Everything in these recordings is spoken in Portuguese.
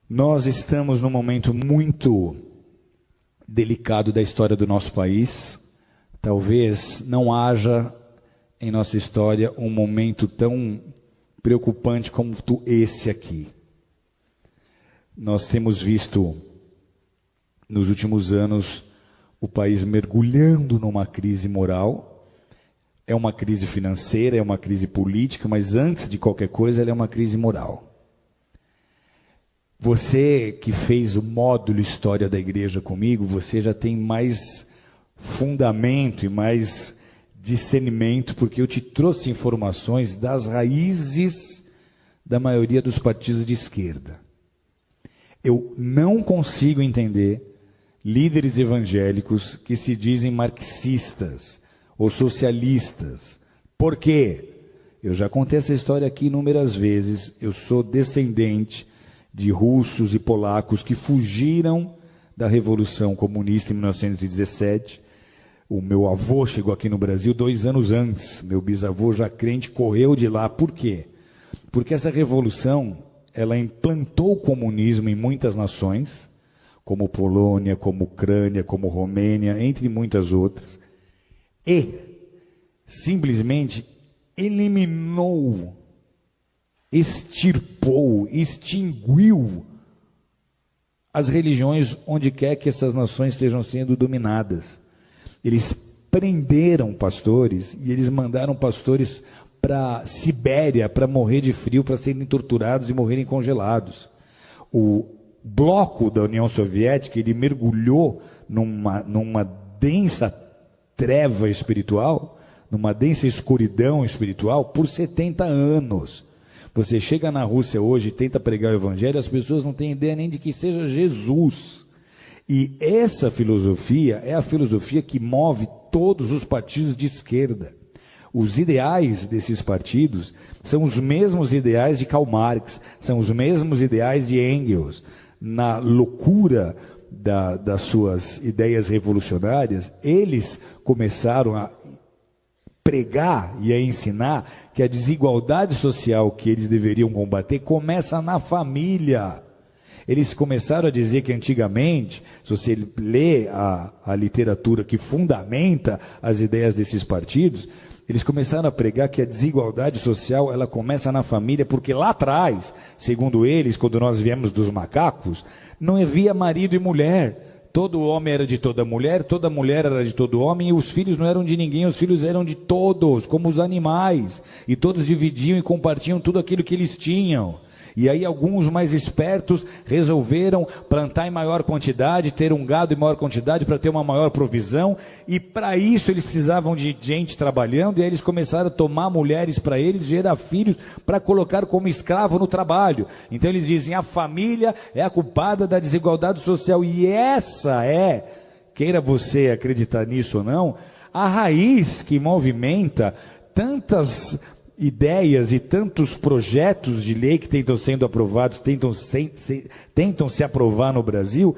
Nós estamos num momento muito delicado da história do nosso país. Talvez não haja em nossa história um momento tão preocupante como esse aqui. Nós temos visto, nos últimos anos, o país mergulhando numa crise moral. É uma crise financeira, é uma crise política, mas antes de qualquer coisa, ela é uma crise moral. Você que fez o módulo História da Igreja comigo, você já tem mais fundamento e mais discernimento, porque eu te trouxe informações das raízes da maioria dos partidos de esquerda. Eu não consigo entender líderes evangélicos que se dizem marxistas ou socialistas. Por quê? Eu já contei essa história aqui inúmeras vezes. Eu sou descendente de russos e polacos que fugiram da Revolução Comunista em 1917. O meu avô chegou aqui no Brasil 2 anos antes. Meu bisavô, já crente, correu de lá. Por quê? Porque essa revolução, ela implantou o comunismo em muitas nações, como Polônia, como Ucrânia, como Romênia, entre muitas outras, e simplesmente eliminou, extirpou, extinguiu as religiões onde quer que essas nações estejam sendo dominadas. Eles prenderam pastores e eles mandaram pastores para Sibéria para morrer de frio, para serem torturados e morrerem congelados. O bloco da União Soviética, ele mergulhou numa densa treva espiritual, numa densa escuridão espiritual por 70 anos. Você chega na Rússia hoje e tenta pregar o evangelho, as pessoas não têm ideia nem de que seja Jesus. E essa filosofia é a filosofia que move todos os partidos de esquerda. Os ideais desses partidos são os mesmos ideais de Karl Marx, são os mesmos ideais de Engels. Na loucura das suas ideias revolucionárias, eles começaram a pregar e a ensinar que a desigualdade social que eles deveriam combater começa na família. Eles começaram a dizer que antigamente, se você lê a literatura que fundamenta as ideias desses partidos, eles começaram a pregar que a desigualdade social ela começa na família, porque lá atrás, segundo eles, quando nós viemos dos macacos, não havia marido e mulher. Todo homem era de toda mulher era de todo homem, e os filhos não eram de ninguém, os filhos eram de todos, como os animais. E todos dividiam e compartilham tudo aquilo que eles tinham. E aí alguns mais espertos resolveram plantar em maior quantidade, ter um gado em maior quantidade para ter uma maior provisão, e para isso eles precisavam de gente trabalhando, e aí eles começaram a tomar mulheres para eles, gerar filhos para colocar como escravo no trabalho. Então eles dizem, a família é a culpada da desigualdade social, e essa é, queira você acreditar nisso ou não, a raiz que movimenta tantas ideias e tantos projetos de lei que tentam sendo aprovados, tentam se aprovar no Brasil,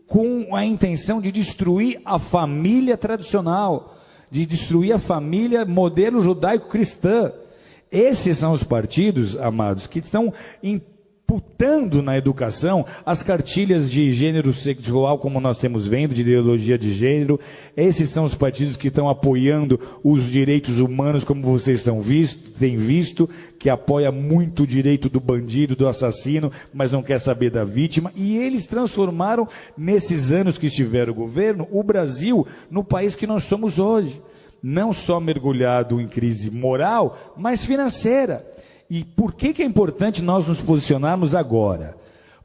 com a intenção de destruir a família tradicional, de destruir a família modelo judaico-cristã. Esses são os partidos, amados, que estão imputando na educação as cartilhas de gênero sexual, como nós temos vendo, de ideologia de gênero. Esses são os partidos que estão apoiando os direitos humanos, como vocês têm visto, que apoia muito o direito do bandido, do assassino, mas não quer saber da vítima. E eles transformaram, nesses anos que estiveram o governo, o Brasil no país que nós somos hoje. Não só mergulhado em crise moral, mas financeira. E por que é importante nós nos posicionarmos agora?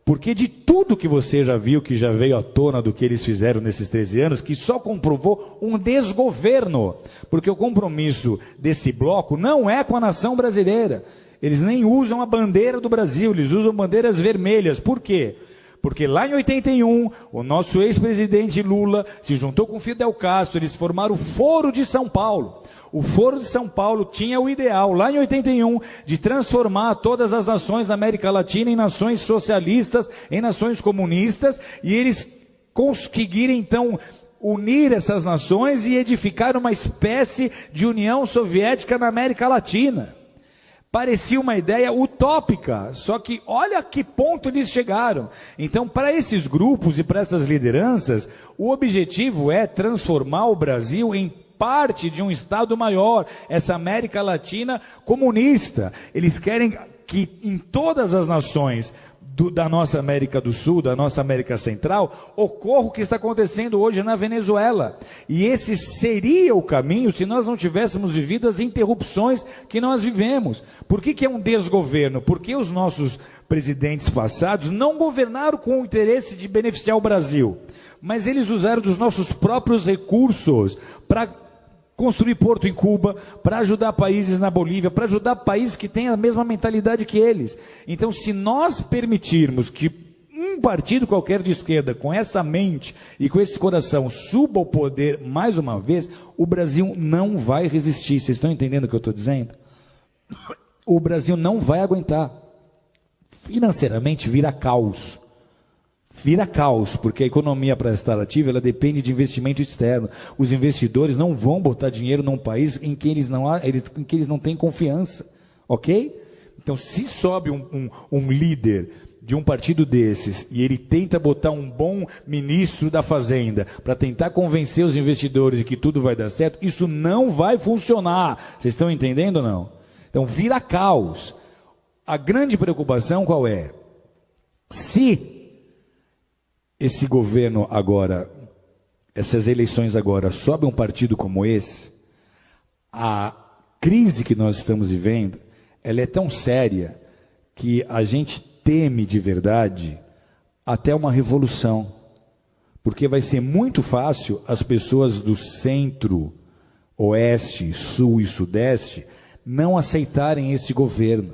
Porque de tudo que você já viu, que já veio à tona do que eles fizeram nesses 13 anos, que só comprovou um desgoverno. Porque o compromisso desse bloco não é com a nação brasileira. Eles nem usam a bandeira do Brasil, eles usam bandeiras vermelhas. Por quê? Porque lá em 81, o nosso ex-presidente Lula se juntou com Fidel Castro, eles formaram o Foro de São Paulo. O Foro de São Paulo tinha o ideal, lá em 81, de transformar todas as nações da América Latina em nações socialistas, em nações comunistas, e eles conseguirem, então, unir essas nações e edificar uma espécie de União Soviética na América Latina. Parecia uma ideia utópica, só que olha a que ponto eles chegaram. Então, para esses grupos e para essas lideranças, o objetivo é transformar o Brasil em parte de um Estado maior, essa América Latina comunista. Eles querem que em todas as nações da nossa América do Sul, da nossa América Central, ocorra o que está acontecendo hoje na Venezuela. E esse seria o caminho se nós não tivéssemos vivido as interrupções que nós vivemos. Por que é um desgoverno? Porque os nossos presidentes passados não governaram com o interesse de beneficiar o Brasil, mas eles usaram dos nossos próprios recursos para construir porto em Cuba, para ajudar países na Bolívia, para ajudar países que têm a mesma mentalidade que eles. Então, se nós permitirmos que um partido qualquer de esquerda, com essa mente e com esse coração, suba ao poder mais uma vez, o Brasil não vai resistir. Vocês estão entendendo o que eu estou dizendo? O Brasil não vai aguentar. Financeiramente vira caos. Vira caos, porque a economia para estar ativa, ela depende de investimento externo. Os investidores não vão botar dinheiro num país em que eles não têm confiança, ok? Então, se sobe um líder de um partido desses e ele tenta botar um bom ministro da Fazenda para tentar convencer os investidores de que tudo vai dar certo, isso não vai funcionar. Vocês estão entendendo ou não? Então, vira caos. A grande preocupação qual é? Se esse governo agora, essas eleições agora, sobe um partido como esse, a crise que nós estamos vivendo, ela é tão séria que a gente teme de verdade até uma revolução. Porque vai ser muito fácil as pessoas do centro, oeste, sul e sudeste não aceitarem esse governo.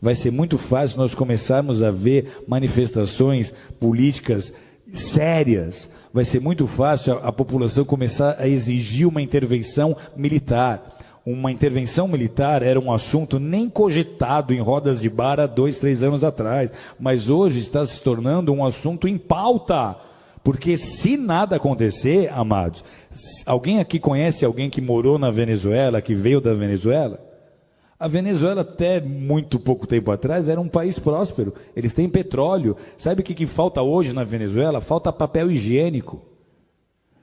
Vai ser muito fácil nós começarmos a ver manifestações políticas sérias. Vai ser muito fácil a população começar a exigir uma intervenção militar. Uma intervenção militar era um assunto nem cogitado em rodas de bar há 2, 3 anos atrás, mas hoje está se tornando um assunto em pauta, porque se nada acontecer, amados, alguém aqui conhece alguém que morou na Venezuela, que veio da Venezuela? A Venezuela, até muito pouco tempo atrás, era um país próspero. Eles têm petróleo. Sabe o que falta hoje na Venezuela? Falta papel higiênico.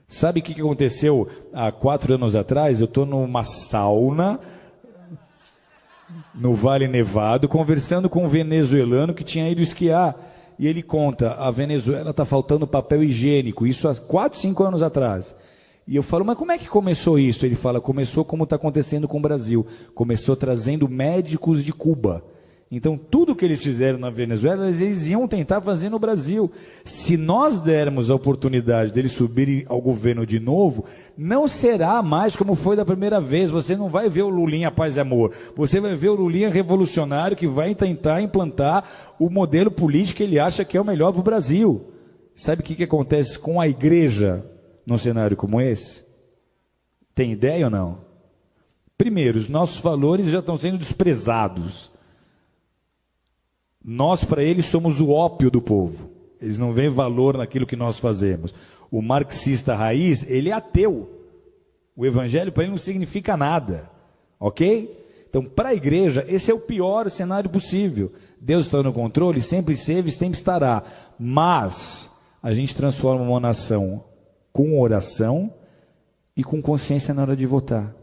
Sabe o que aconteceu há 4 anos atrás? Eu estou numa sauna, no Vale Nevado, conversando com um venezuelano que tinha ido esquiar. E ele conta, a Venezuela está faltando papel higiênico. Isso há 4, 5 anos atrás. E eu falo, mas como é que começou isso? Ele fala, começou como está acontecendo com o Brasil. Começou trazendo médicos de Cuba. Então, tudo que eles fizeram na Venezuela, eles iam tentar fazer no Brasil. Se nós dermos a oportunidade deles subirem ao governo de novo, não será mais como foi da primeira vez. Você não vai ver o Lulinha paz e amor. Você vai ver o Lulinha revolucionário que vai tentar implantar o modelo político que ele acha que é o melhor para o Brasil. Sabe o que acontece com a igreja num cenário como esse? Tem ideia ou não? Primeiro, os nossos valores já estão sendo desprezados. Nós, para eles, somos o ópio do povo. Eles não veem valor naquilo que nós fazemos. O marxista raiz, ele é ateu. O evangelho para ele não significa nada. Ok? Então, para a igreja, esse é o pior cenário possível. Deus está no controle, sempre esteve, sempre estará. Mas a gente transforma uma nação com oração e com consciência na hora de votar.